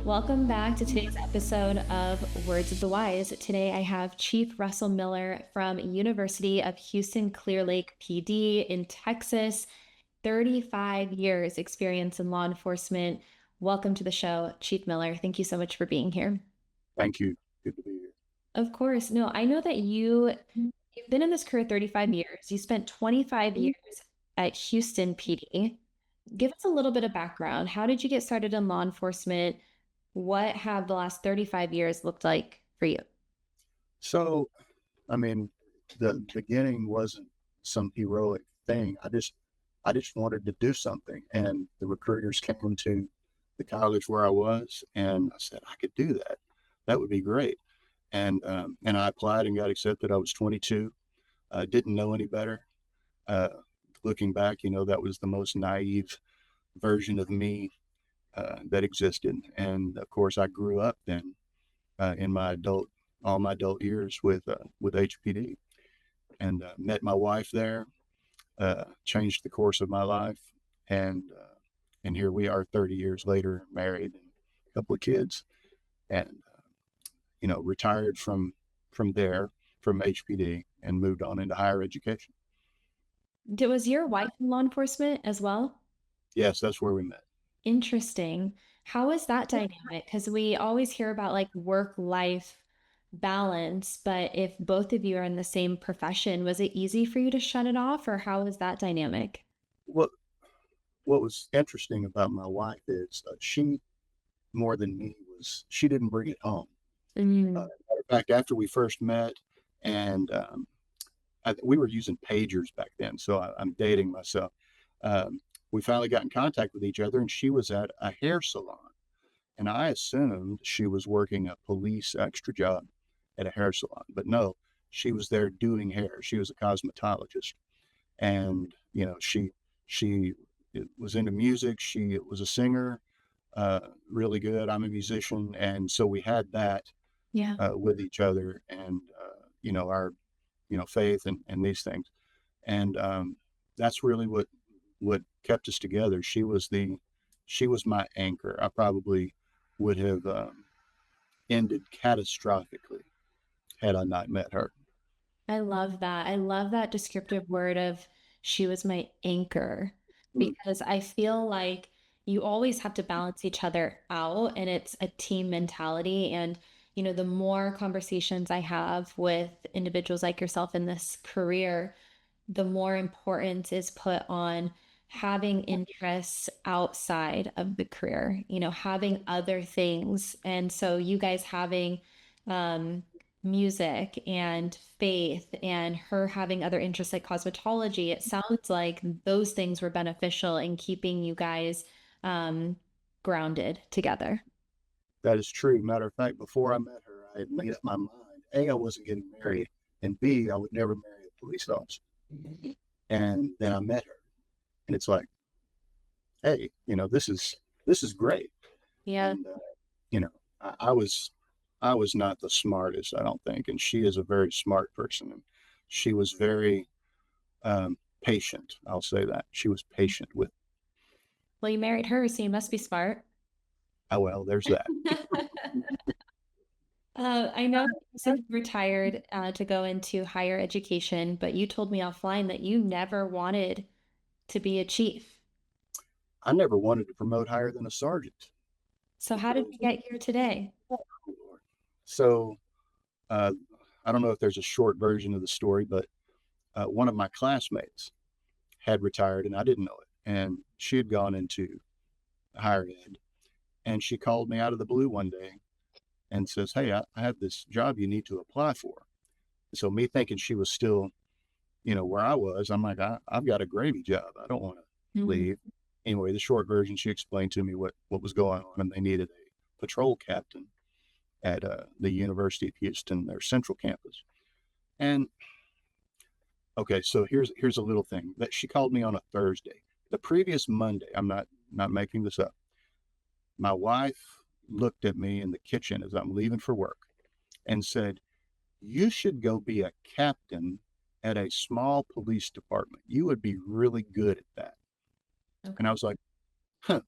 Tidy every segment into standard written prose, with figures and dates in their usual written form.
Welcome back to today's episode of Words of the Wise. Today I have Chief Russell Miller from University of Houston Clear Lake PD in Texas. 35 years experience in law enforcement. Welcome to the show, Chief Miller. Thank you so much for being here. Thank you. Good to be here. Of course. No, I know that you've been in this career 35 years. You spent 25 years at Houston PD. Give us a little bit of background. How did you get started in law enforcement? What have the last 35 years looked like for you? So, I mean, the beginning wasn't some heroic thing. I just wanted to do something, and the recruiters came to the college where I was, and I said I could do that. That would be great. And I applied and got accepted. I was 22. Didn't know any better. Uh, Looking back, that was the most naive version of me that existed. And of course, I grew up then in all my adult years with HPD, and met my wife there. Changed the course of my life, and here we are, 30 years later, married, and a couple of kids, and retired from there from HPD and moved on into higher education. Was your wife in law enforcement as well? Yes, that's where we met. Interesting. How is that dynamic? Because we always hear about like work-life balance, but if both of you are in the same profession, was it easy for you to shut it off, or how is that dynamic? What what was interesting about my wife is she, more than me, was she didn't bring it home. Mm. Matter of fact, after we first met, and we were using pagers back then, so I'm dating myself. We finally got in contact with each other, and she was at a hair salon, and I assumed she was working a police extra job at a hair salon, but no, she was there doing hair. She was a cosmetologist, and she was into music. She was a singer, really good. I'm a musician, and so we had that Yeah. with each other, and our faith and these things, and that's really what kept us together. She was my anchor. I probably would have ended catastrophically had I not met her. I love that. I love that descriptive word of she was my anchor Mm. because I feel like you always have to balance each other out and it's a team mentality. And, the more conversations I have with individuals like yourself in this career, the more importance is put on having interests outside of the career, having other things. And so you guys having um, music and faith and her having other interests like cosmetology, it sounds like those things were beneficial in keeping you guys um, grounded together. That is true. Matter of fact, before I met her, I had made up my mind. A, I wasn't getting married, and B, I would never marry a police officer. And then I met her, and it's like, hey, this is great. Yeah. And you know, I was not the smartest, I don't think, and she is a very smart person, and she was very patient. I'll say that she was patient with. Well, you married her, so you must be smart. Oh well, there's that. I know you said you retired to go into higher education, but you told me offline that you never wanted to be a chief. I never wanted to promote higher than a sergeant. So how did we get here today? So uh, I don't know if there's a short version of the story, but one of my classmates had retired, and I didn't know it. And she had gone into higher ed, and she called me out of the blue one day and says, "Hey, I have this job you need to apply for." So me thinking she was still, where I was, I'm like, I've got a gravy job. I don't want to Mhm. leave. Anyway, the short version, she explained to me what was going on, and they needed a patrol captain at the University of Houston, their central campus. And okay, so here's a little thing that she called me on a Thursday. The previous Monday, I'm not making this up. My wife looked at me in the kitchen as I'm leaving for work and said, "You should go be a captain at a small police department. You would be really good at that." And Okay. I was like, "Huh,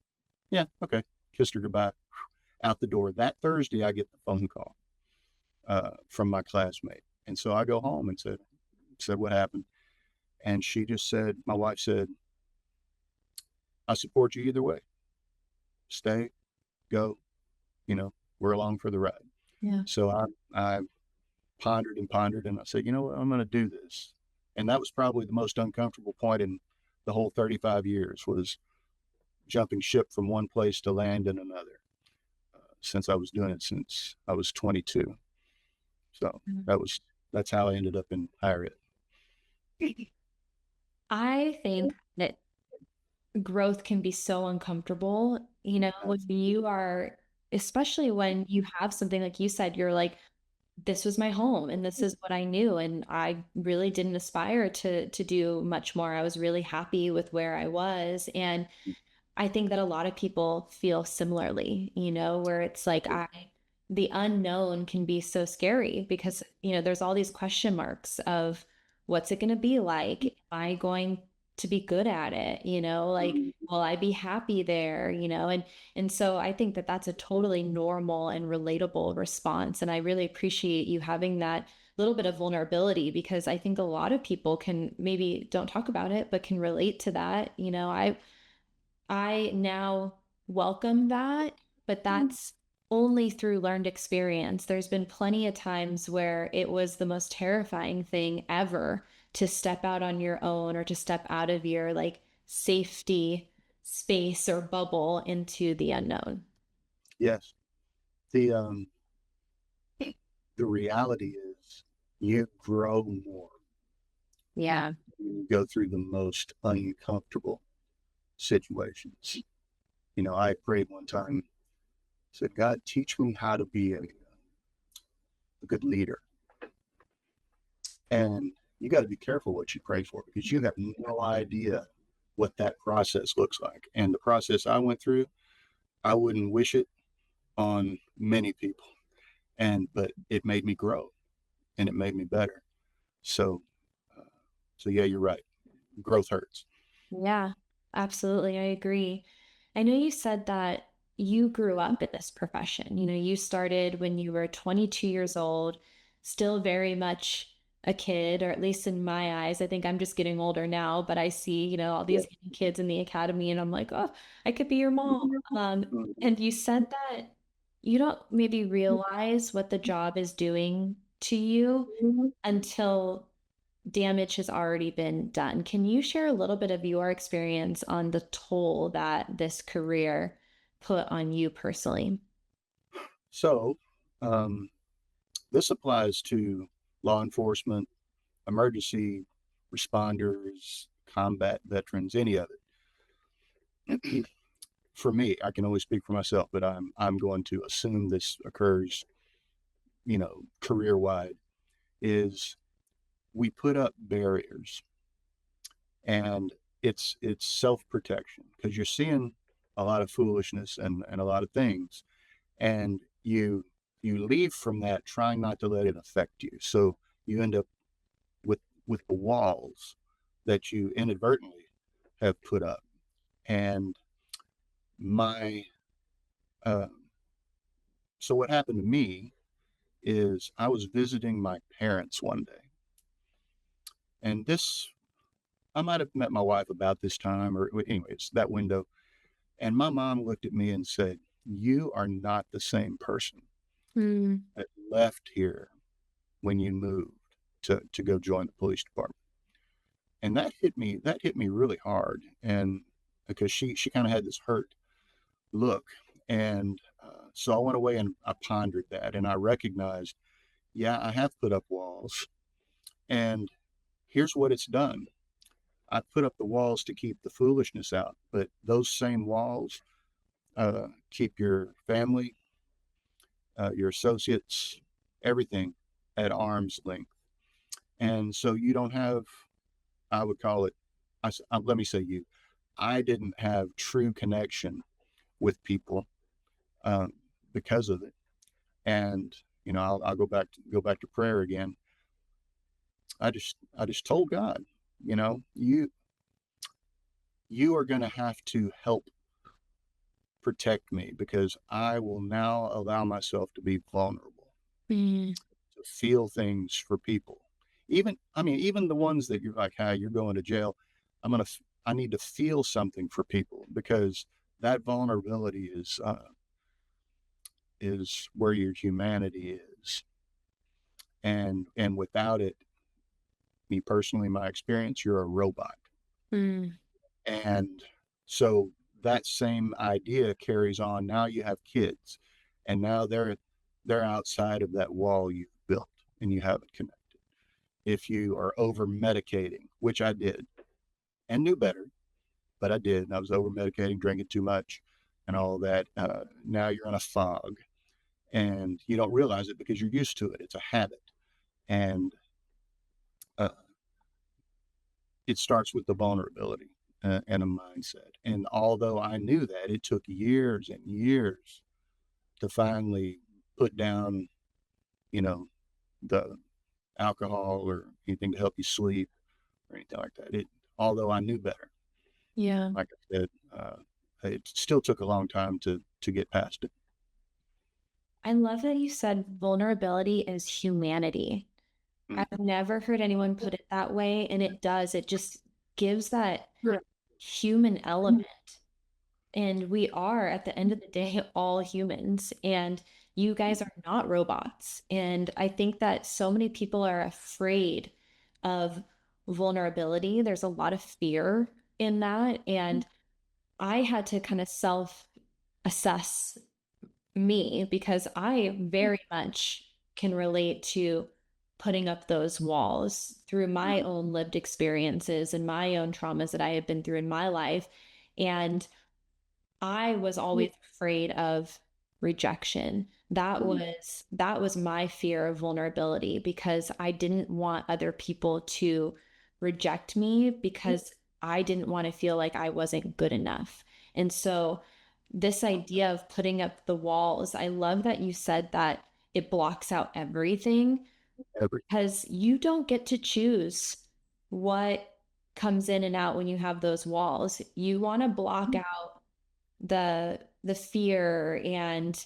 yeah, okay." Kissed her goodbye. Out the door. That Thursday, I get the phone call from my classmate. And so I go home and said what happened. And she just said, my wife said, I support you either way. Stay, go, you know, we're along for the ride. Yeah. So I pondered and pondered, and I said, you know what, I'm going to do this. And that was probably the most uncomfortable point in the whole 35 years was jumping ship from one place to land in another. Since I was doing it since I was 22. So Mhm. that's how I ended up in higher ed. I think that growth can be so uncomfortable, when you are, especially when you have something like you said, you're like, this was my home and this is what I knew. And I really didn't aspire to do much more. I was really happy with where I was. And I think that a lot of people feel similarly, where it's like the unknown can be so scary because, there's all these question marks of what's it going to be like? Am I going to be good at it? Like, will I be happy there? And so I think that that's a totally normal and relatable response. And I really appreciate you having that little bit of vulnerability because I think a lot of people can maybe don't talk about it, but can relate to that. I now welcome that, but that's only through learned experience. There's been plenty of times where it was the most terrifying thing ever to step out on your own or to step out of your like safety space or bubble into the unknown. Yes. The the reality is you grow more Yeah. when you go through the most uncomfortable situations. You know, I prayed one time, said, God, teach me how to be a good leader. And you got to be careful what you pray for because you have no idea what that process looks like. And the process I went through, I wouldn't wish it on many people. But it made me grow and it made me better. So, uh, so yeah, you're right. Growth hurts. Yeah, absolutely. I agree. I know you said that you grew up in this profession. You started when you were 22 years old, still very much a kid, or at least in my eyes. I think I'm just getting older now, but I see, all Yeah. these kids in the academy, and I'm like, oh, I could be your mom. And you said that you don't maybe realize what the job is doing to you until damage has already been done. Can you share a little bit of your experience on the toll that this career put on you personally? So, um, this applies to law enforcement, emergency responders, combat veterans, any of it. For me, I can only speak for myself, but I'm going to assume this occurs, career wide. Is we put up barriers, and it's self protection because you're seeing a lot of foolishness and a lot of things, and you leave from that trying not to let it affect you. So you end up with with the walls that you inadvertently have put up. And my uh, so what happened to me is I was visiting my parents one day, and this I might have met my wife about this time, or anyways, that window. And my mom looked at me and said, "You are not the same person Mm, that left here when you moved to go join the police department." And that hit me really hard. And because she kind of had this hurt look. And so I went away and I pondered that and I recognized, yeah, I have put up walls. And here's what it's done. I put up the walls to keep the foolishness out, but those same walls keep your family, your associates, everything at arm's length. And so you don't have, I would call it, let me say you, I didn't have true connection with people um, because of it. And I'll go back to prayer again. I just told God, you are going to have to help protect me because I will now allow myself to be vulnerable, Mm, to feel things for people. Even, I mean, even the ones that you're like, "Hey, you're going to jail." I need to feel something for people because that vulnerability is where your humanity is. And without it, me personally, my experience, you're a robot. mm, And so that same idea carries on. Now you have kids, and now they're outside of that wall you've built and you haven't connected. If you are over medicating, which I did and knew better, but I did, and I was over medicating, drinking too much, and all of that. Now you're in a fog, and you don't realize it because you're used to it. It's a habit, and uh, it starts with the vulnerability and a mindset. And although I knew that, it took years and years to finally put down, you know, the alcohol or anything to help you sleep or anything like that. Although I knew better, yeah. like I said, it still took a long time to get past it. I love that you said vulnerability is humanity. Mm. I've never heard anyone put it that way, and it does. It just gives that Yeah. human element. And we are, at the end of the day, all humans. And you guys are not robots. And I think that so many people are afraid of vulnerability. There's a lot of fear in that. And I had to kind of self assess me because I very much can relate to putting up those walls through my own lived experiences and my own traumas that I have been through in my life. And I was always afraid of rejection. That was my fear of vulnerability because I didn't want other people to reject me because I didn't want to feel like I wasn't good enough. And so this idea of putting up the walls, I love that you said that it blocks out everything Every because you don't get to choose what comes in and out when you have those walls. You want to block out the fear and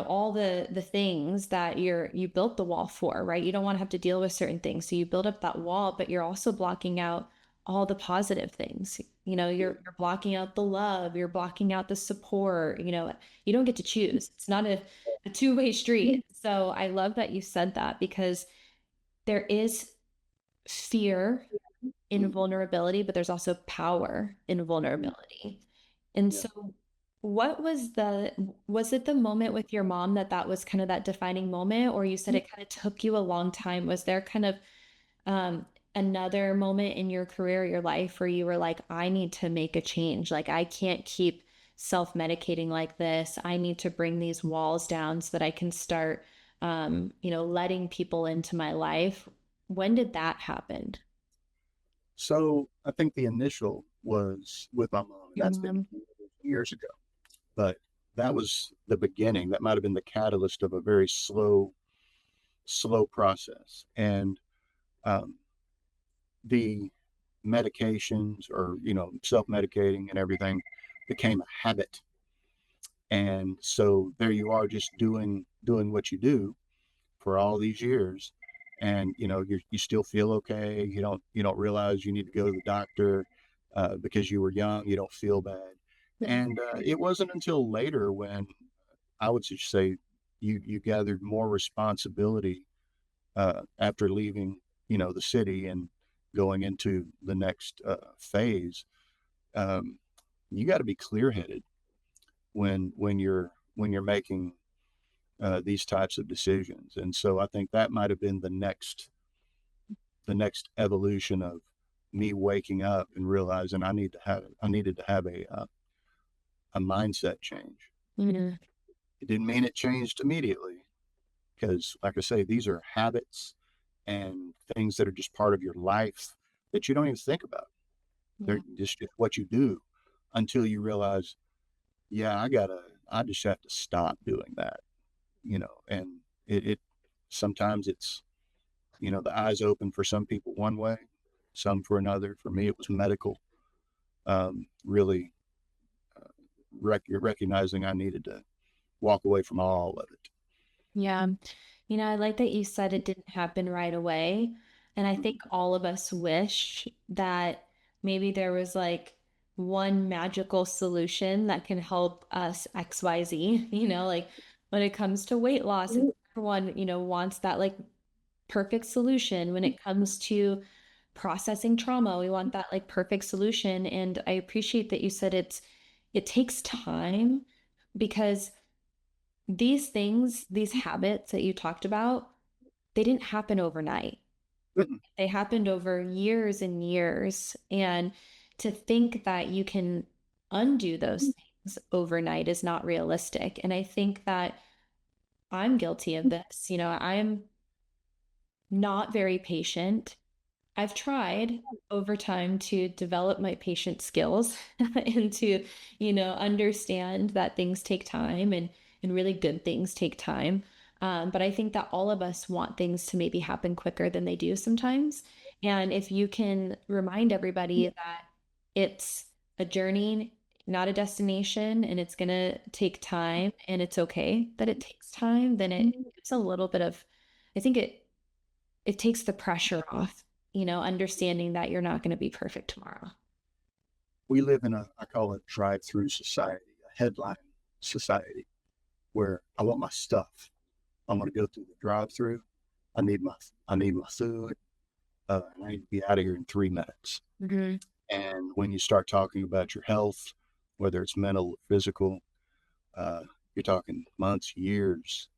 all the things that you built the wall for, right? You don't want to have to deal with certain things, so you build up that wall, but you're also blocking out all the positive things. You're blocking out the love, you're blocking out the support. You don't get to choose. It's not a two-way street. So I love that you said that because there is fear in vulnerability, but there's also power in vulnerability. And yeah. so was it the moment with your mom that was kind of that defining moment, or you said it kind of took you a long time? Was there kind of um, another moment in your career, your life, where you were like, I need to make a change. Like, I can't keep self-medicating like this. I need to bring these walls down so that I can start, letting people into my life. When did that happen? So I think the initial was with my mom, and Your that's been mom. years ago. But that was the beginning. That might have been the catalyst of a very slow process. And um, the medications or, self-medicating and everything became a habit. And so there you are just doing what you do for all these years. And, you still feel okay. You don't realize you need to go to the doctor because you were young. You don't feel bad. And it wasn't until later when I would just say you gathered more responsibility after leaving, the city and going into the next phase. Um, you got to be clear headed when you're making these types of decisions. And so I think that might have been the next evolution of me waking up and realizing I needed to have a mindset change. Mhm. It didn't mean it changed immediately because, like I say, these are habits and things that are just part of your life that you don't even think about. They're Yeah. just what you do until you realize, yeah, I just have to stop doing that, and it sometimes it's, the eyes open for some people one way, some for another. For me, it was medical, really, recognizing I needed to walk away from all of it. Yeah. I like that you said it didn't happen right away. And I think all of us wish that maybe there was like one magical solution that can help us XYZ, like when it comes to weight loss, and everyone, wants that like perfect solution. When it comes to processing trauma, we want that like perfect solution. And I appreciate that you said it takes time because these things, these habits that you talked about, they didn't happen overnight. Mm-mm. They happened over years and years. And to think that you can undo those things overnight is not realistic. And I think that I'm guilty of this. I'm not very patient. I've tried over time to develop my patient skills and to, understand that things take time and really good things take time. But I think that all of us want things to maybe happen quicker than they do sometimes. And if you can remind everybody that it's a journey, not a destination, and it's going to take time, and it's okay that it takes time, then it gives a little bit of, I think it takes the pressure off, understanding that you're not going to be perfect tomorrow. We live in I call it drive-through society, a headline society, where I want my stuff. I'm going to go through the drive-through. I need my food. I need to be out of here in 3 minutes. Hmm. And when you start talking about your health, whether it's mental or physical, uh, you're talking months, years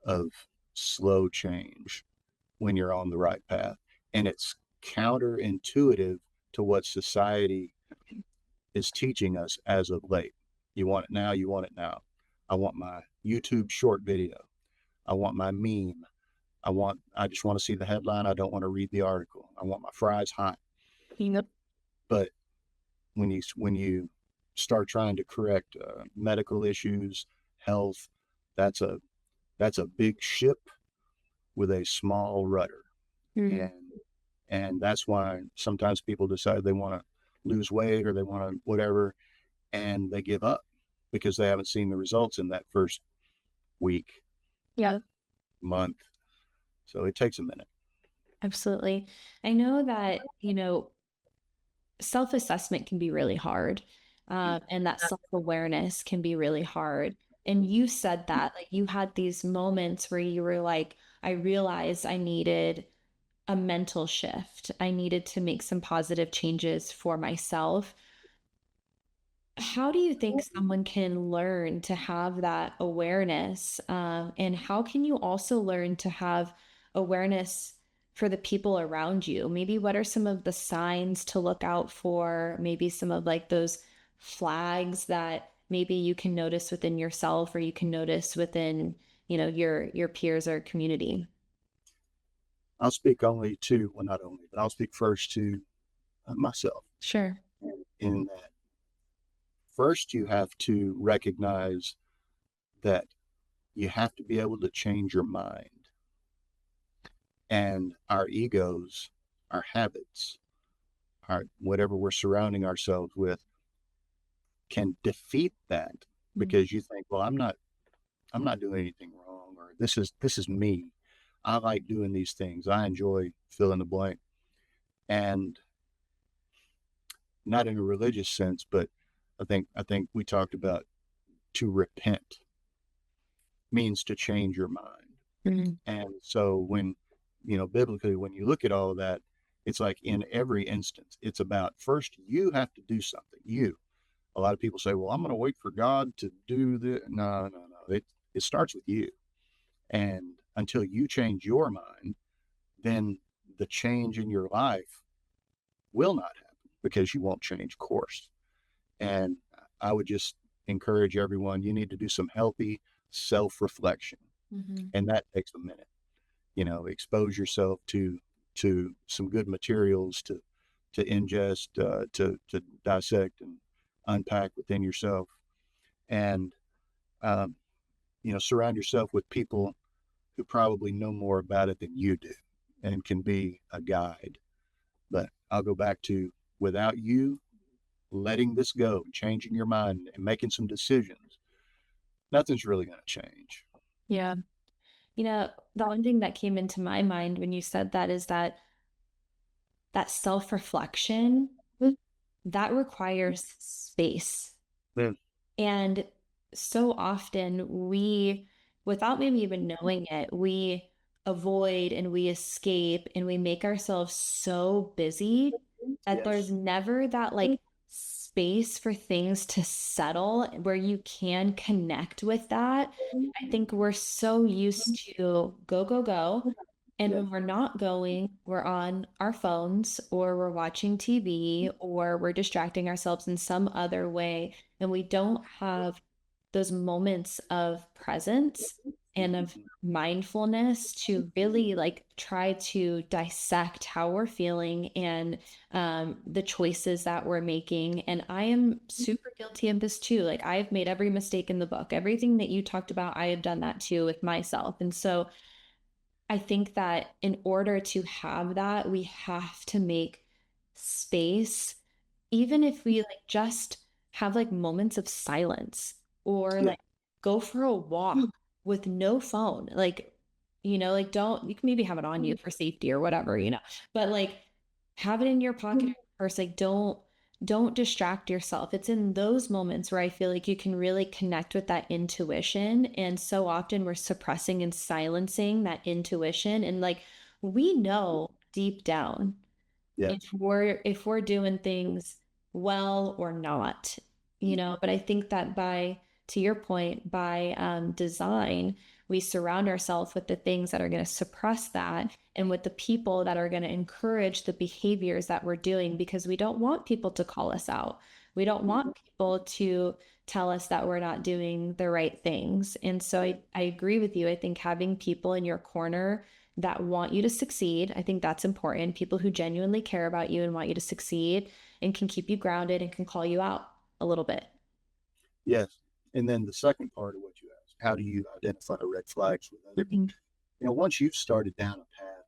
of slow change when you're on the right path. And it's counterintuitive to what society is teaching us as of late. You want it now, you want it now. I want my YouTube short video. I want my meme. I just want to see the headline. I don't want to read the article. I want my fries hot. Yep. But when you start trying to correct medical issues, health, that's a that's a big ship with a small rudder, Mhm. and that's why sometimes people decide they want to lose weight or they want to whatever, and they give up because they haven't seen the results in that first week, Yeah, month. So it takes a minute. absolutely. I know that, self-assessment can be really hard. And that self-awareness can be really hard. And you said that, like, you had these moments where you were like, I realized I needed a mental shift. I needed to make some positive changes for myself. How do you think someone can learn to have that awareness? And how can you also learn to have awareness for the people around you? Maybe what are some of the signs to look out for? Maybe some of like those flags that maybe you can notice within yourself or you can notice within, your peers or community. I'll speak only to, well, not only, but I'll speak first to myself. Sure. In that, first, you have to recognize that you have to be able to change your mind. And our egos, our habits, our whatever we're surrounding ourselves with can defeat that Mm. because you think, well, I'm not doing anything wrong, or this is me. I like doing these things. I enjoy fill in the blank. And not in a religious sense, but I think we talked about to repent means to change your mind. Mhm. And so when, biblically, when you look at all of that, it's like in every instance, it's about first you have to do something. A lot of people say, well, I'm going to wait for God to do this. No, no, no. It starts with you. And until you change your mind, then the change in your life will not happen because you won't change course. And I would just encourage everyone, you need to do some healthy self reflection. Mhm. And that takes a minute. Expose yourself to some good materials to ingest, to dissect and unpack within yourself, and um, surround yourself with people who probably know more about it than you do, and can be a guide. But I'll go back to without you, letting this go, changing your mind and making some decisions, nothing's really going to change. Yeah. The one thing that came into my mind when you said that is that self-reflection, that requires space. Mm, And so often we, without maybe even knowing it, we avoid and we escape and we make ourselves so busy that there's yes. never that like space for things to settle where you can connect with that. I think we're so used to go, go, go. And Yeah. when we're not going, we're on our phones or we're watching TV or we're distracting ourselves in some other way. And we don't have those moments of presence and of Mhm. mindfulness to really like try to dissect how we're feeling and the choices that we're making. And I am super guilty of this too. Like I've made every mistake in the book. Everything that you talked about, I have done that too with myself. And so I think that in order to have that, we have to make space, even if we like just have like moments of silence or Yeah. like go for a walk with no phone. Like, like don't, you can maybe have it on you for safety or whatever, but like have it in your pocket or your purse. Like don't distract yourself. It's in those moments where I feel like you can really connect with that intuition. And so often we're suppressing and silencing that intuition. And like we know deep down Yes. if we're doing things well or not, but I think that by to your point, by design, we surround ourselves with the things that are going to suppress that and with the people that are going to encourage the behaviors that we're doing because we don't want people to call us out. We don't want people to tell us that we're not doing the right things. And so I agree with you. I think having people in your corner that want you to succeed. I think that's important. People who genuinely care about you and want you to succeed and can keep you grounded and can call you out a little bit. Yes. And then the second part of what you asked, how do you identify red flags with other people? Mhm. Once you've started down a path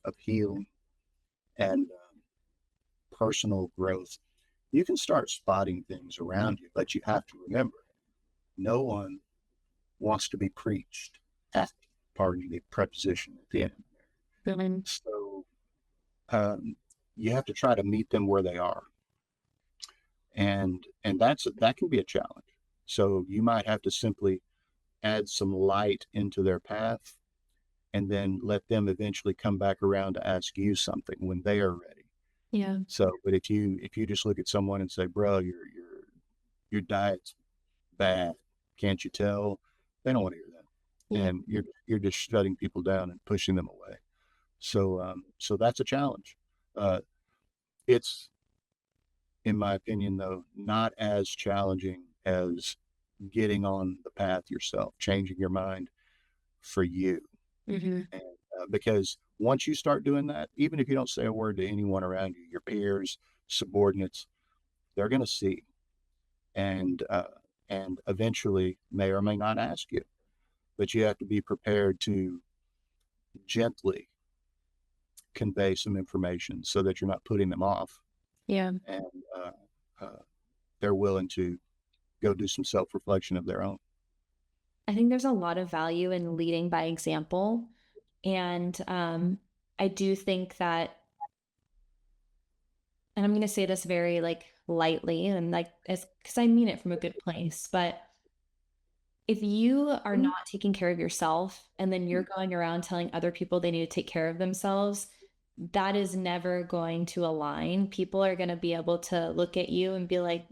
of healing and personal growth, you can start spotting things around you, but you have to remember no one wants to be preached at, pardon the preposition at the end. Mhm. So um, you have to try to meet them where they are. And that can be a challenge. So you might have to simply add some light into their path and then let them eventually come back around to ask you something when they are ready. Yeah. So, but if you just look at someone and say, "Bro, your diet's bad. Can't you tell?" They don't want to hear that, Yeah. and you're just shutting people down and pushing them away. So that's a challenge. Uh, it's, in my opinion, though, not as challenging as getting on the path yourself, changing your mind for you. Hmm. And because once you start doing that, even if you don't say a word to anyone around you, your peers, subordinates, they're going to see, and and eventually may or may not ask you. But you have to be prepared to gently convey some information so that you're not putting them off, Yeah. and uh, uh, they're willing to go do some self reflection of their own. I think there's a lot of value in leading by example. And I do think that, and I'm going to say this very like lightly and like, as because I mean it from a good place, but if you are not taking care of yourself and then you're going around telling other people they need to take care of themselves, that is never going to align. People are going to be able to look at you and be like,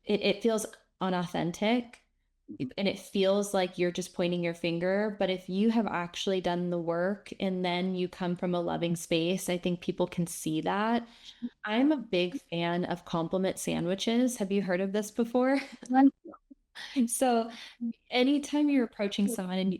it feels unauthentic Mhm. and it feels like you're just pointing your finger. But if you have actually done the work and then you come from a loving space, I think people can see that. I'm a big fan of compliment sandwiches. Have you heard of this before? So anytime you're approaching someone and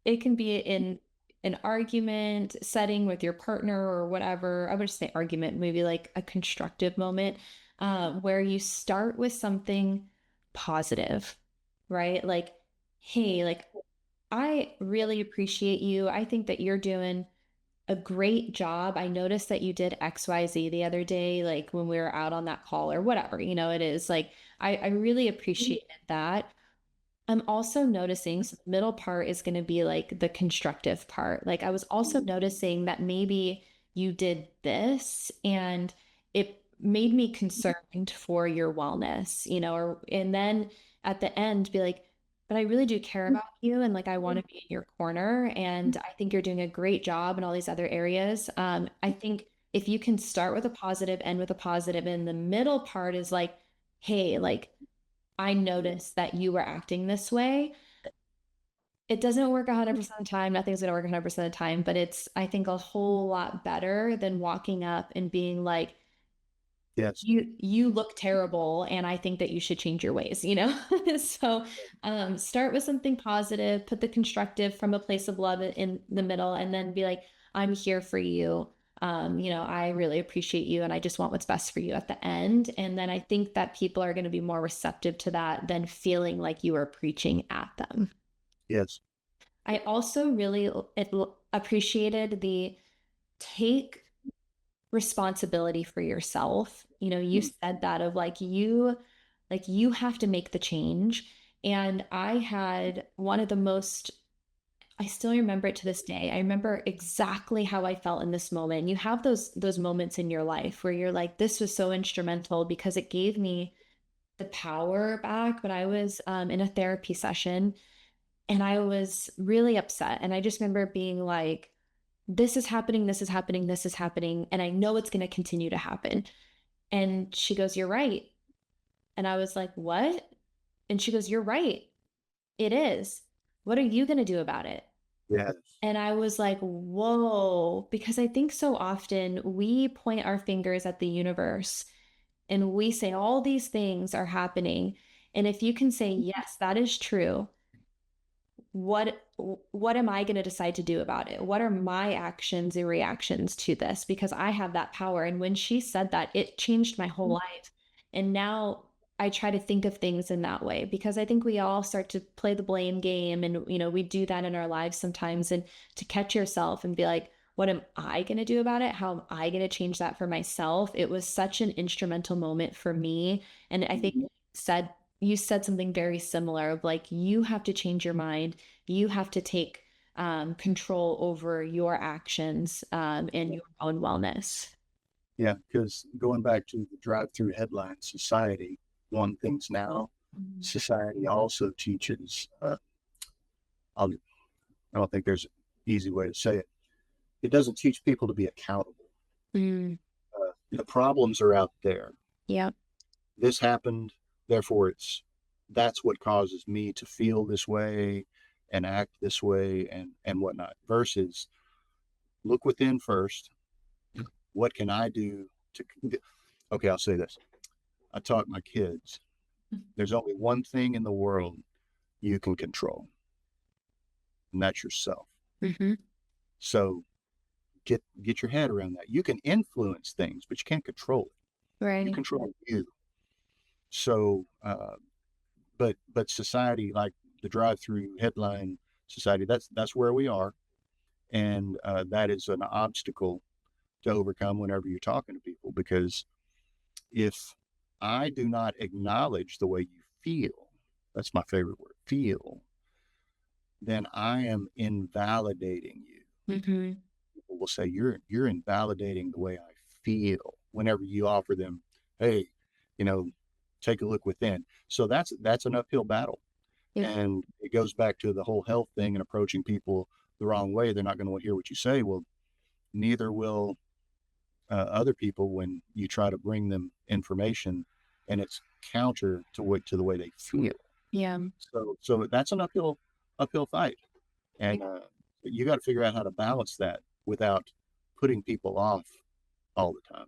it can be in an argument setting with your partner or whatever, I would just say argument, maybe like a constructive moment, where you start with something positive, right? Like, hey, like I really appreciate you. I think that you're doing a great job. I noticed that you did XYZ the other day, like when we were out on that call or whatever, it is like, I really appreciated that. I'm also noticing, so the middle part is going to be like the constructive part. Like I was also noticing that maybe you did this and it made me concerned for your wellness, or and then at the end be like, but I really do care about you and like I want to be in your corner and I think you're doing a great job in all these other areas. I think if you can start with a positive, end with a positive, and the middle part is like, hey, like I noticed that you were acting this way. It doesn't work 100% of the time. Nothing's going to work 100% of the time, but it's, I think, a whole lot better than walking up and being like, Yes. you look terrible and I think that you should change your ways. So start with something positive, put the constructive from a place of love in the middle, and then be like, I'm here for you. I really appreciate you and I just want what's best for you at the end. And then I think that people are going to be more receptive to that than feeling like you are preaching at them. Yes. I also really appreciated the take responsibility for yourself. You said that of like you have to make the change. And I had one of the most, I still remember it to this day. I remember exactly how I felt in this moment. You have those moments in your life where you're like, this was so instrumental because it gave me the power back. But I was in a therapy session and I was really upset. And I just remember being like, this is happening, this is happening, this is happening. And I know it's going to continue to happen. And she goes, you're right. And I was like, what? And she goes, you're right. It is. What are you going to do about it? Yes. And I was like, whoa, because I think so often we point our fingers at the universe and we say all these things are happening. And if you can say, yes, that is true, what am I going to decide to do about it? What are my actions and reactions to this? Because I have that power. And when she said that, it changed my whole life. And now I try to think of things in that way because I think we all start to play the blame game and we do that in our lives sometimes and to catch yourself and be like, what am I going to do about it? How am I going to change that for myself? It was such an instrumental moment for me. And I think said you said something very similar of like you have to change your mind, you have to take control over your actions and your own wellness. Yeah. Because going back to the drive-through headline society, one things now, society also teaches. I'll, I don't think there's an easy way to say it. It doesn't teach people to be accountable. Mm, The problems are out there. yeah. This happened, therefore that's what causes me to feel this way and act this way and whatnot. Versus look within first. What can I do to? Okay, I'll say this. I taught my kids. There's only one thing in the world you can control, and that's yourself. Mm-hmm. So get your head around that. You can influence things, but you can't control it. You Right. control you. So, but society, like the drive-through headline society, that's where we are, and that is an obstacle to overcome whenever you're talking to people. Because if I do not acknowledge the way you feel, that's my favorite word, feel, then I am invalidating you. Mm-hmm. People will say you're invalidating the way I feel whenever you offer them, hey, you know, take a look within. So that's an uphill battle. Yep. And it goes back to the whole health thing and approaching people the wrong way. They're not going to hear what you say. Well, neither will other people when you try to bring them information and it's counter to the way they feel. Yeah. So that's an uphill fight, and you got to figure out how to balance that without putting people off all the time.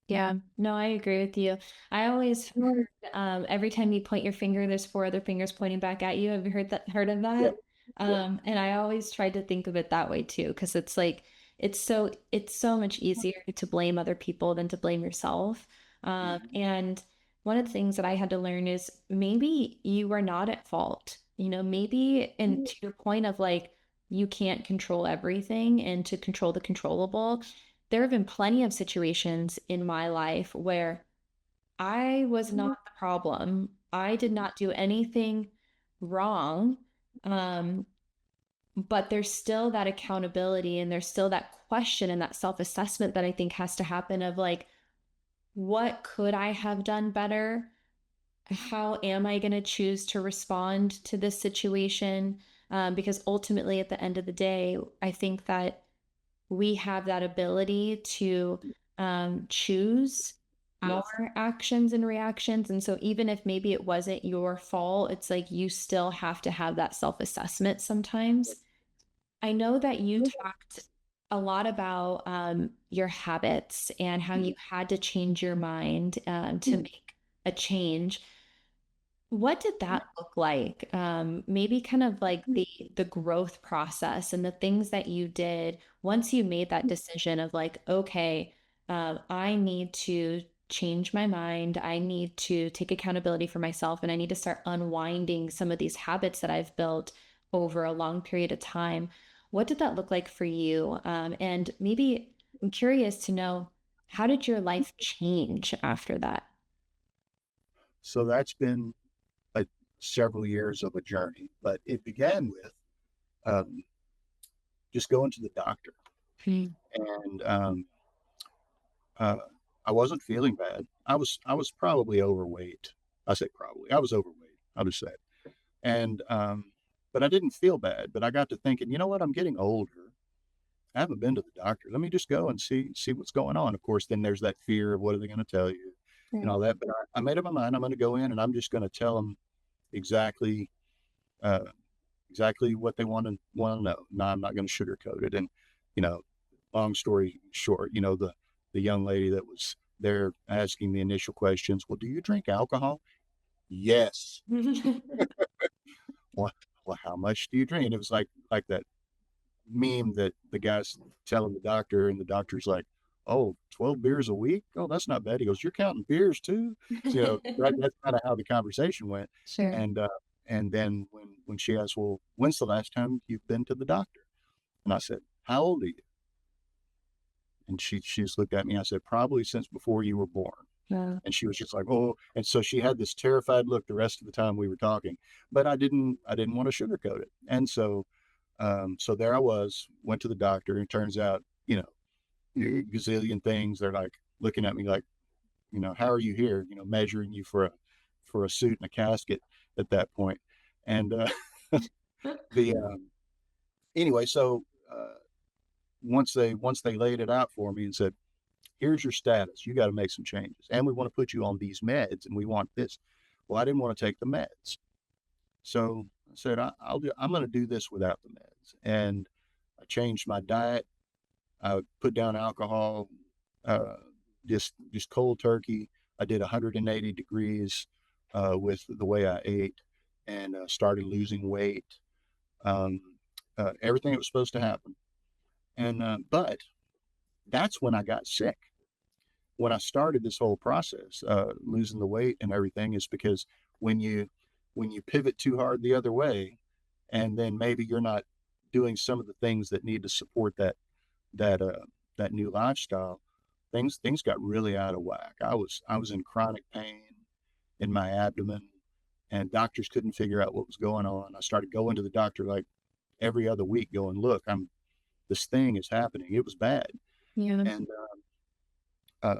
Yeah, no, I agree with you. I always heard every time you point your finger, there's four other fingers pointing back at you. Have you heard of Yeah, that? yeah. And I always tried to think of it that way too, because it's like it's so much easier to blame other people than to blame yourself. And one of the things that I had to learn is maybe you are not at fault. Maybe and to your point of like you can't control everything and to control the controllable. There have been plenty of situations in my life where I was not the problem. I did not do anything wrong. Um, but there's still that accountability and there's still that question and that self-assessment that I think has to happen of like, what could I have done better? How am I going to choose to respond to this situation? Because ultimately, at the end of the day, I think that we have that ability to choose our actions and reactions. And so, even if maybe it wasn't your fault, it's like you still have to have that self assessment sometimes. I know that you talked a lot about your habits and how you had to change your mind to make a change. What did that look like? Maybe kind of like the growth process and the things that you did once you made that decision of like, okay, I need to change my mind. I need to take accountability for myself, and I need to start unwinding some of these habits that I've built over a long period of time. What did that look like for you? And maybe I'm curious to know, how did your life change after that? So that's been a, several years of a journey, but it began with um, just going to the doctor. Hmm. And uh, I wasn't feeling bad. I was probably overweight. I say probably. I was overweight. I'll just say. And but I didn't feel bad. But I got to thinking, you know what? I'm getting older. I haven't been to the doctor. Let me just go and see what's going on. Of course, then there's that fear of what are they going to tell you and Right. all that. But I made up my mind. I'm going to go in and I'm just going to tell them exactly uh, exactly what they want to know. No, I'm not going to sugarcoat it. And you know, long story short, the young lady that was there asking the initial questions. Well, do you drink alcohol? Yes. Well, well, how much do you drink? And it was like that meme that the guy's telling the doctor, and the doctor's like, "Oh, 12 beers a week? Oh, that's not bad." He goes, "You're counting beers too?" So, that's kind of how the conversation went. Sure. And and then when she asked, "Well, when's the last time you've been to the doctor?" And I said, "How old are you?" And she just looked at me. I said, "Probably since before you were born." Wow. And she was just like, "Oh," and so she had this terrified look the rest of the time we were talking. But I didn't want to sugarcoat it. And so so there I was, went to the doctor, and it turns out, gazillion things. They're like looking at me like, how are you here? Measuring you for a suit and a casket at that point. And the anyway, so once they laid it out for me and said, "Here's your status. You got to make some changes, and we want to put you on these meds, and we want this." Well, I didn't want to take the meds, so I said, I'm going to do this without the meds, and I changed my diet. I put down alcohol, uh, just cold turkey. I did 180 degrees with the way I ate, and started losing weight. Um, everything that was supposed to happen, and but that's when I got sick. When I started this whole process, losing the weight and everything, is because when you when you pivot too hard the other way, and then maybe you're not doing some of the things that need to support that that new lifestyle, things got really out of whack. I was in chronic pain in my abdomen, and doctors couldn't figure out what was going on. I started going to the doctor like every other week, going, "Look, I'm this thing is happening." It was bad, Yeah. and uh,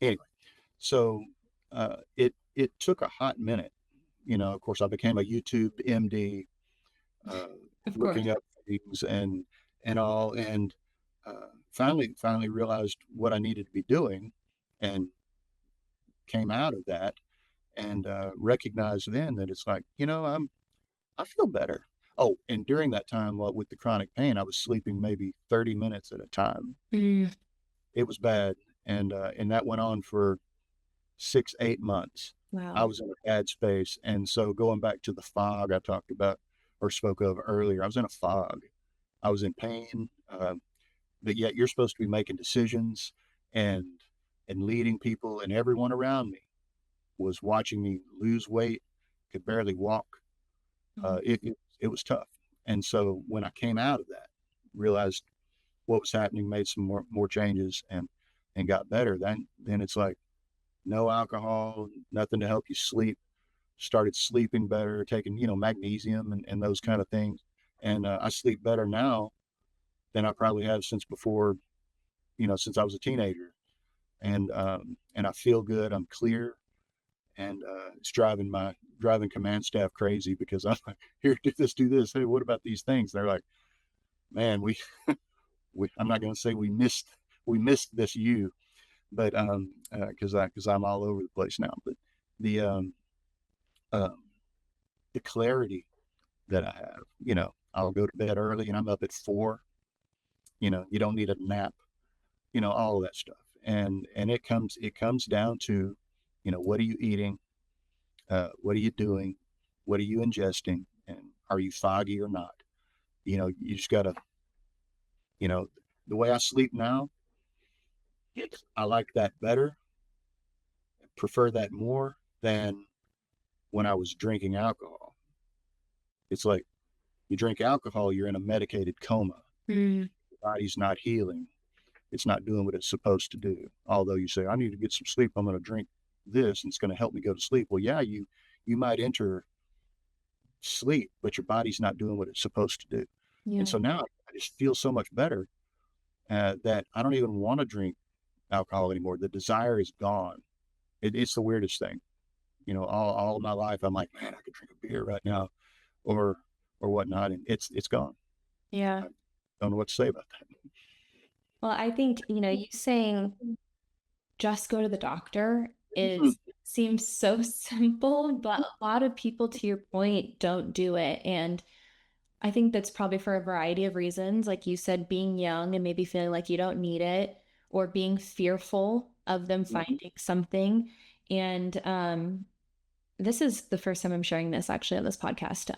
anyway, so it took a hot minute. Of course, I became a YouTube MD, uh, Of course. looking up things and all, and finally realized what I needed to be doing, and came out of that, and recognized then that it's like, I feel better. Oh, and during that time, with the chronic pain, I was sleeping maybe 30 minutes at a time. Mm, It was bad, and that went on for 6, 8 months. I wow. was in a bad space, and so going back to the fog I talked about or spoke of earlier, I was in a fog. I was in pain, but yet you're supposed to be making decisions and leading people, and everyone around me was watching me lose weight, could barely walk. Mhm. It was tough. And so when I came out of that, realized what was happening, made some more changes, and got better. Then it's like no alcohol, nothing to help you sleep. Started sleeping better, taking magnesium and those kind of things, and I sleep better now than I probably have since before, since I was a teenager, and I feel good. I'm clear, and it's driving command staff crazy because I'm like, here, do this. Hey, what about these things? They're like, man, we I'm not going to say we missed this you, but because I'm all over the place now, but the um, um the clarity that I have, I'll go to bed early and I'm up at 4. You don't need a nap, all of that stuff, and it comes down to, what are you eating, what are you doing, what are you ingesting, and are you foggy or not? You just gotta, you know, the way I sleep now, I like that better, prefer that more than when I was drinking alcohol. It's like you drink alcohol, you're in a medicated coma. Mm, Your body's not healing. It's not doing what it's supposed to do. Although you say, I need to get some sleep, I'm going to drink this and it's going to help me go to sleep. Well, yeah, you might enter sleep, but your body's not doing what it's supposed to do. And yeah. so now I just feel so much better that I don't even want to drink alcohol anymore. The desire is gone. It's the weirdest thing. All of my life, I'm like, man, I could drink a beer right now, or or whatnot, and it's gone. Yeah. I don't know what to say about Well, I think, you saying just go to the doctor that. is seems so simple, but a lot of people, to your point, don't do it. And I think that's probably for a variety of reasons. Like you said, being young and maybe feeling like you don't need it, or being fearful of them finding something. And this is the first time I'm sharing this actually on this podcast.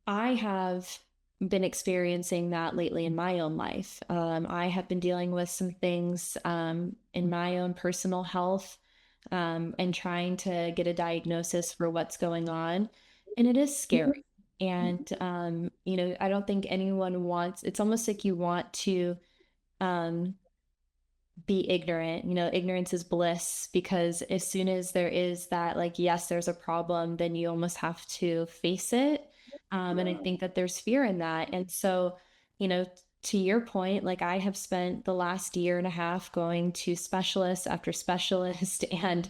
I have been experiencing that lately in my own life. I have been dealing with some things in my own personal health, and trying to get a diagnosis for what's going on. And it is scary. And, I don't think anyone wants, it's almost like you want to um, be ignorant. Ignorance is bliss, because as soon as there is that, like, yes, there's a problem, then you almost have to face it. And I think that there's fear in that. And so, you know, to your point, like I have spent the last year and a half going to specialist after specialist and,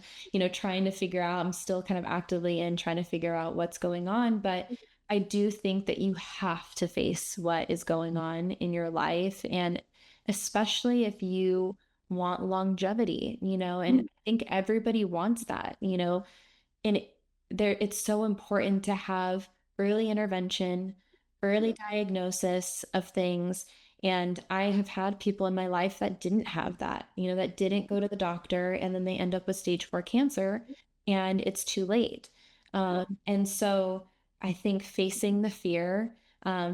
trying to figure out, I'm still kind of actively in trying to figure out what's going on. But I do think that you have to face what is going on in your life. And especially if you want longevity, and I think everybody wants that, and it's so important to have early intervention, early diagnosis of things. And I have had people in my life that didn't have that, that didn't go to the doctor, and then they end up with stage 4 cancer and it's too late. And so I think facing the fear,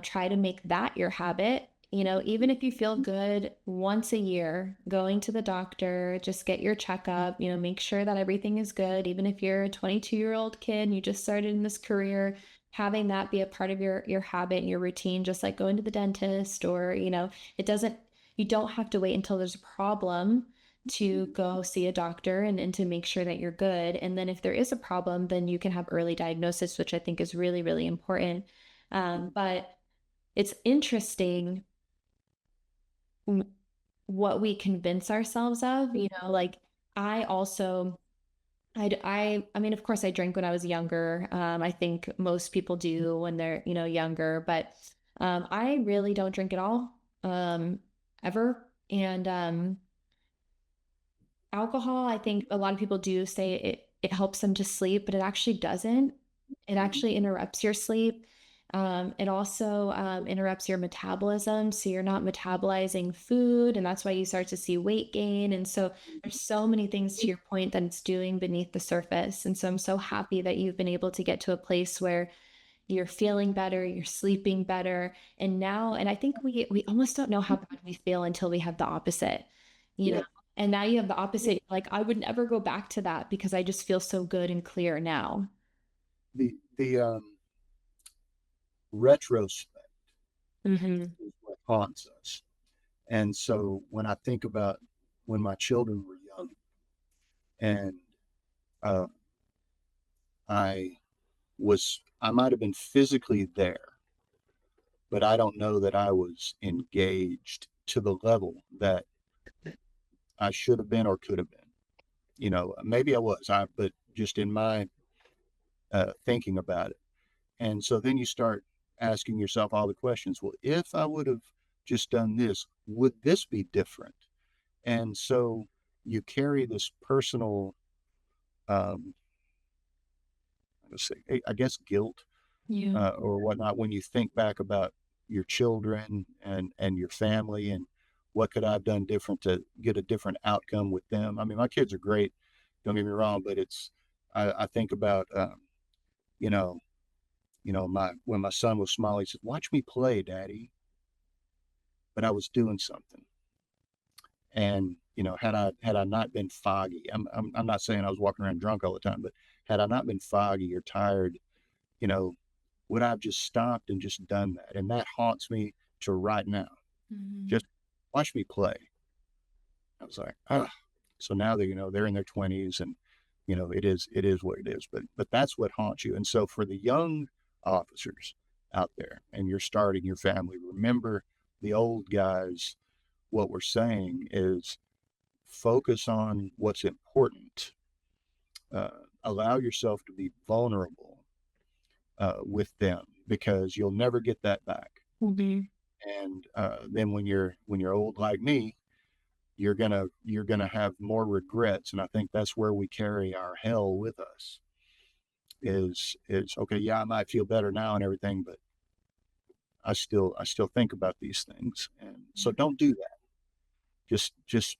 try to make that your habit. Even if you feel good once a year, going to the doctor, just get your checkup, make sure that everything is good. Even if you're a 22-year-old kid and you just started in this career, having that be a part of your habit and your routine, just like going to the dentist, or, it doesn't, you don't have to wait until there's a problem to go see a doctor, and to make sure that you're good. And then if there is a problem, then you can have early diagnosis, which I think is really, really important. But it's interesting what we convince ourselves of, like I also, I mean, of course I drank when I was younger. I think most people do when they're, younger, but, I really don't drink at all, ever. And, alcohol, I think a lot of people do say it helps them to sleep, but it actually doesn't. It actually interrupts your sleep. It also interrupts your metabolism, so you're not metabolizing food, and that's why you start to see weight gain. And so there's so many things, to your point, that it's doing beneath the surface. And so I'm so happy that you've been able to get to a place where you're feeling better, you're sleeping better. And now, and I think we almost don't know how bad we feel until we have the opposite, you know. Yeah. And now you have the opposite. Like I would never go back to that because I just feel so good and clear now. The retrospect Hmm. is what haunts us. And so when I think about when my children were young and uh, I might have been physically there, but I don't know that I was engaged to the level that I should have been or could have been. You know, maybe I was, but just in my thinking about it. And so then you start asking yourself all the questions. Well, if I would have just done this, would this be different? And so you carry this personal, um, let's say, I guess, guilt Yeah. or whatnot when you think back about your children and your family and what could I have done different to get a different outcome with them. I mean, my kids are great. Don't get me wrong, but I think about you know my when my son was small, he said, "Watch me play, Daddy," but I was doing something. And had I not been foggy, I'm not saying I was walking around drunk all the time, but had I not been foggy or tired, you know, would I have just stopped and just done that? And that haunts me to right now. Hmm. Just watch me play. I was like, ah. So now that they're in their 20s, and it is what it is. But that's what haunts you. And so for the young officers out there, and you're starting your family, remember the old guys. What we're saying is focus on what's important. Uh, Allow yourself to be vulnerable with them because you'll never get that back. Hmm. And then when you're old like me, you're gonna have more regrets. And I think that's where we carry our hell with us. Is okay, yeah, I might feel better now and everything, but I still think about these things. And so don't do that. Just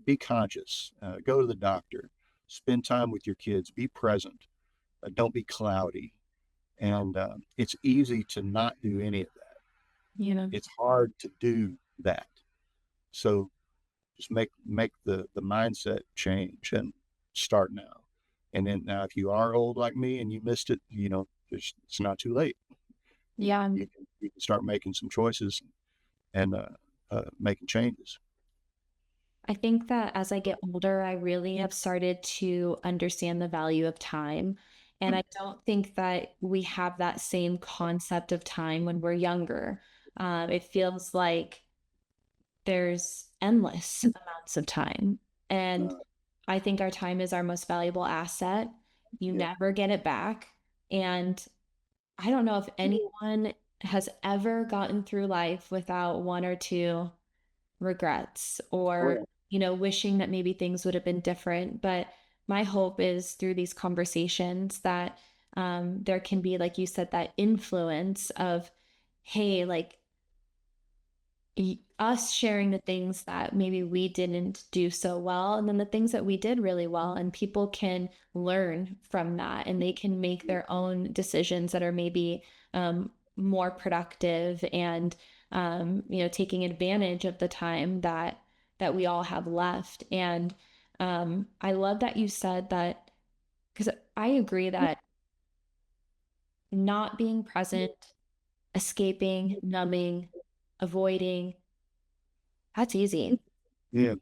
be conscious. Go to the doctor. Spend time with your kids. Be present. Don't be cloudy. And it's easy to not do any of that. Yeah. It's hard to do that. So just make the mindset change and start now. And then now, if you are old like me and you missed it, it's not too late. Yeah. You can start making some choices and making changes. I think that as I get older, I really have started to understand the value of time. And I don't think that we have that same concept of time when we're younger. It feels like there's endless amounts of time. And Uh, I think our time is our most valuable asset. You yeah, never get it back. And I don't know if anyone has ever gotten through life without one or two regrets or, correct. wishing that maybe things would have been different. But my hope is through these conversations that there can be, like you said, that influence of, hey, like us sharing the things that maybe we didn't do so well and then the things that we did really well, and people can learn from that and they can make their own decisions that are maybe more productive and taking advantage of the time that we all have left. And I love that you said that, because I agree that not being present, escaping, numbing, avoiding, that's easy. Yeah,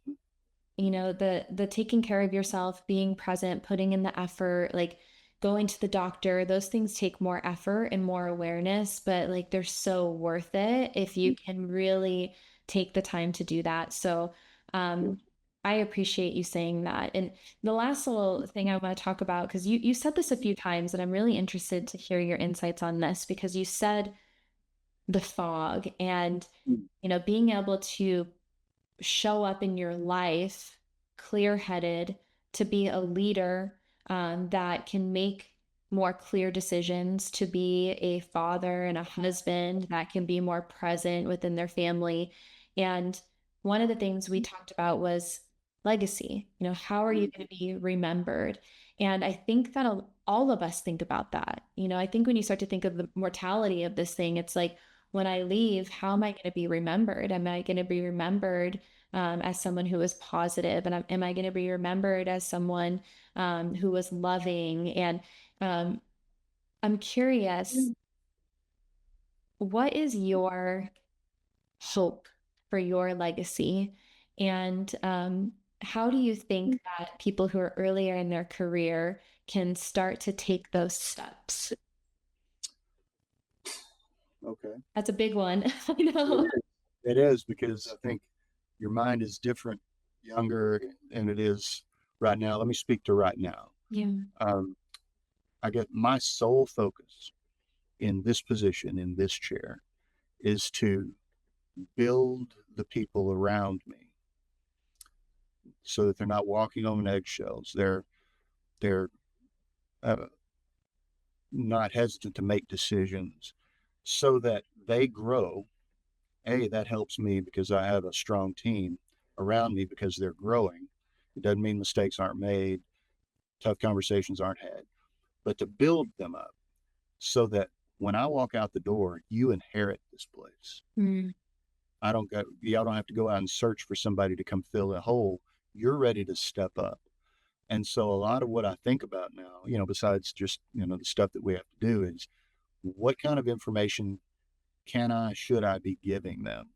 The taking care of yourself, being present, putting in the effort, like going to the doctor, those things take more effort and more awareness, but like they're so worth it if you can really take the time to do that. So yeah, um I appreciate you saying that. And the last little thing I want to talk about, because you said this a few times, and I'm really interested to hear your insights on this, because you said the fog and being able to show up in your life clear headed, to be a leader that can make more clear decisions, to be a father and a husband that can be more present within their family. And one of the things we talked about was legacy. How are you going to be remembered? And I think that all of us think about that. I think when you start to think of the mortality of this thing, it's like, when I leave, how am I going to be remembered? Am I going to be remembered as someone who was positive? And am I going to be remembered as someone who was loving? And um, I'm curious, what is your hope for your legacy? And how do you think that people who are earlier in their career can start to take those steps? Okay. That's a big one. I It know. is. It is because I think your mind is different, younger, than it is right now. Let me speak to right now. Yeah. Um, I get my sole focus in this position, in this chair, is to build the people around me so that they're not walking on eggshells. They're uh, not hesitant to make decisions so that they grow. That helps me because I have a strong team around me because they're growing. It doesn't mean mistakes aren't made, tough conversations aren't had, but to build them up so that when I walk out the door, you inherit this place. Mm. Y'all don't have to go out and search for somebody to come fill a hole. You're ready to step up. And so a lot of what I think about now, besides just, the stuff that we have to do is what kind of information should I be giving them?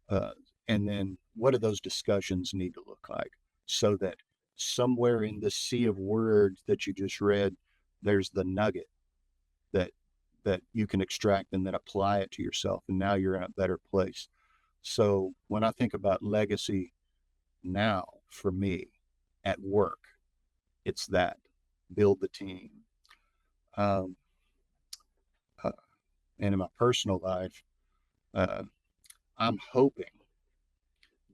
Uh, and then what do those discussions need to look like so that somewhere in the sea of words that you just read, there's the nugget that you can extract and then apply it to yourself. And now you're in a better place. So when I think about legacy now for me at work, it's that build the team. Um, uh, and in my personal life, uh, I'm hoping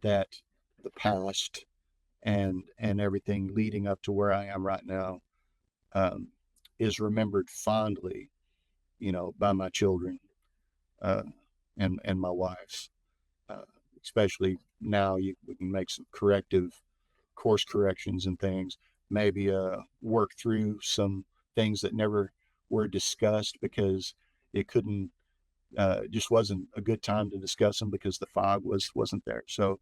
that the past and everything leading up to where I am right now um, is remembered fondly, by my children uh, and my wife. Uh, Especially now, we can make some course corrections and things. Maybe work through some things that never were discussed because it couldn't just wasn't a good time to discuss them because the fog wasn't there. So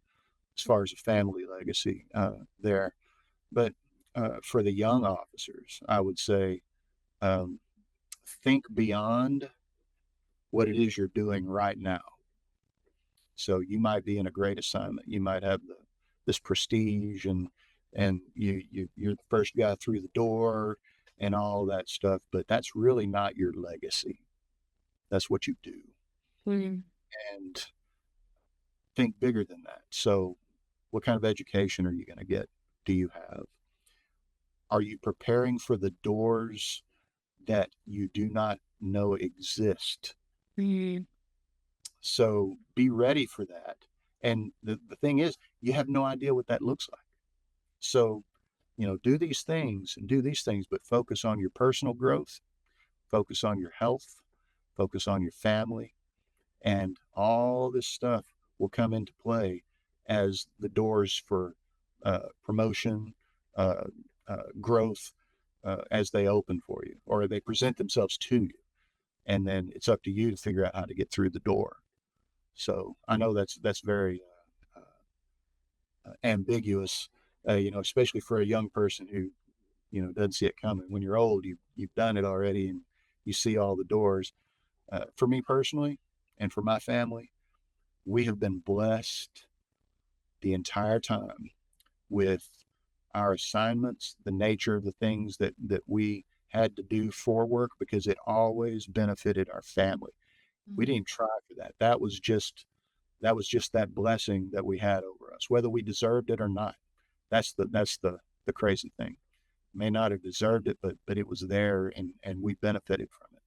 as far as a family legacy there, but for the young officers, I would say um, think beyond what it is you're doing right now. So you might be in a great assignment. You might have this prestige and you're the first guy through the door and all that stuff, but that's really not your legacy. That's what you do. Mm. And think bigger than that. So what kind of education are you going to get? Do you have? Are you preparing for the doors that you do not know exist? Mm. So be ready for that. And the thing is, you have no idea what that looks like. So, do these things and do these things, but focus on your personal growth, focus on your health, focus on your family, and all this stuff will come into play as the doors for promotion, uh, growth, as they open for you or they present themselves to you. And then it's up to you to figure out how to get through the door. So I know that's very ambiguous, especially for a young person who doesn't see it coming. When you're old, you've done it already, and you see all the doors. For me personally, and for my family, we have been blessed the entire time with our assignments, the nature of the things that we had to do for work because it always benefited our family. We Mm. didn't try for that. That was just that blessing that we had over us, whether we deserved it or not. That's the crazy thing. May not have deserved it, but it was there, and we benefited from it.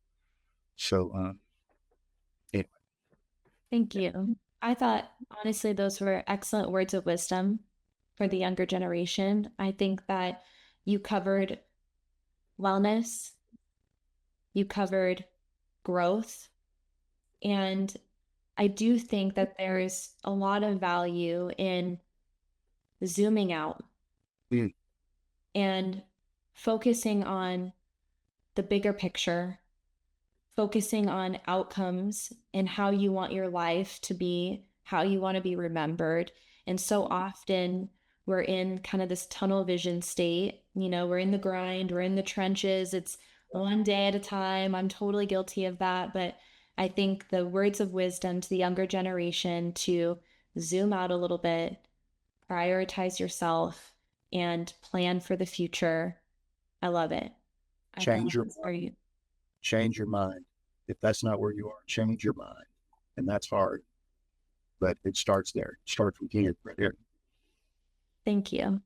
So anyway, Thank yeah. you. I thought, honestly, those were excellent words of wisdom for the younger generation. I think that you covered wellness, you covered growth, and I do think that there's a lot of value in zooming out Mm, and focusing on the bigger picture, focusing on outcomes and how you want your life to be, how you want to be remembered. And so often we're in kind of this tunnel vision state. We're in the grind, we're in the trenches. It's one day at a time. I'm totally guilty of that. But I think the words of wisdom to the younger generation to zoom out a little bit, prioritize yourself, and plan for the future. I love it. I think Change your it's very, change your mind. If that's not where you are, change your mind. And that's hard, but it starts there. It starts with you right here. thank you.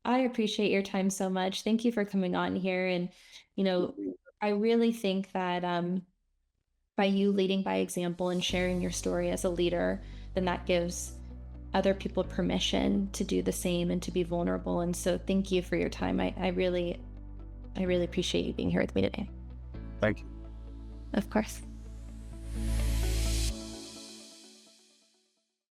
I appreciate your time so much. Thank you for coming on here. And, you know, I really think that by you leading by example and sharing your story as a leader, then that gives other people permission to do the same and to be vulnerable. And so thank you for your time. I really appreciate you being here with me today. Thank you. Of course.